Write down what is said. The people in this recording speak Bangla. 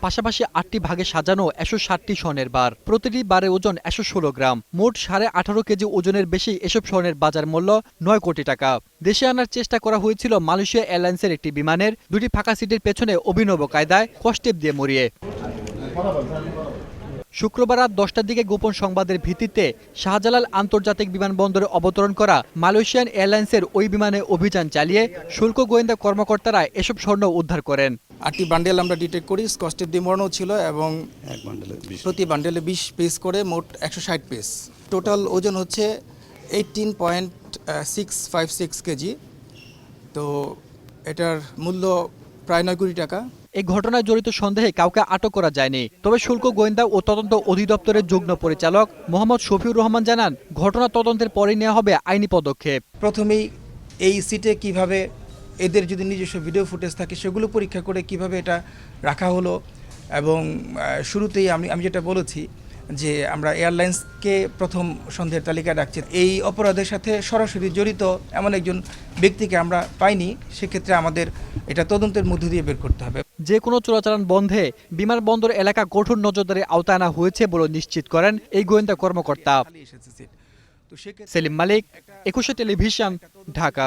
পাশাপাশি 8টি ভাগে সাজানো 160টি স্বর্ণের বার, প্রতিটি বারের ওজন 116 গ্রাম, মোট 18.5 কেজি ওজনের বেশি এসব স্বর্ণের বাজার মূল্য 9 কোটি টাকা। দেশে আনার চেষ্টা করা হয়েছিল মালয়েশিয়া এয়ারলাইন্সের একটি বিমানের 2টি ফাঁকা সিটের পেছনে অভিনব কায়দায় কষ্টেপ দিয়ে মরিয়ে। শুক্রবার রাত 10টার দিকে গোপন সংবাদের ভিত্তিতে শাহজালাল আন্তর্জাতিক বিমানবন্দরে অবতরণ করা মালয়েশিয়ান এয়ারলাইন্সের ওই বিমানে অভিযান চালিয়ে শুল্ক গোয়েন্দা কর্মকর্তারা এসব স্বর্ণ উদ্ধার করেন। 8টি বান্ডেল আমরা ডিটেক্ট করি, স্কচটেপ দিয়ে মোড়ানো ছিল এবং প্রতি বান্ডেলে 20 পিস করে মোট 160 পিস। টোটাল ওজন হচ্ছে 18.656 কেজি। তো এটার মূল্য প্রায় 9 কোটি টাকা। এই ঘটনায় জড়িত সন্দেহে কাউকে আটক করা যায়নি, তবে শুল্ক গোয়েন্দা ও তদন্ত অধিদপ্তরের যুগ্ম পরিচালক মোহাম্মদ শফিউর রহমান জানান, ঘটনা তদন্তের পরে নেওয়া হবে আইনি পদক্ষেপ। প্রথমেই এই সিটে কিভাবে এদের যদি নিজস্ব ভিডিও ফুটেজ থাকে সেগুলো পরীক্ষা করে কিভাবে এটা রাখা হলো, এবং শুরুতেই আমি যেটা বলেছি যে আমরা এয়ারলাইন্সকে প্রথম সন্দেহের তালিকায় রাখছি। এই অপরাধের সাথে সরাসরি জড়িত এমন একজন ব্যক্তিকে আমরা পাইনি, সেক্ষেত্রে আমাদের এটা তদন্তের মধ্য দিয়ে বের করতে হবে। যে কোনো চোরাচালান বন্ধে বিমানবন্দর এলাকা কঠোর নজরদারির আওতায় আনা হয়েছে বলে নিশ্চিত করেন এই গোয়েন্দা কর্মকর্তা। সেলিম মালিক, 21 টেলিভিশন, ঢাকা।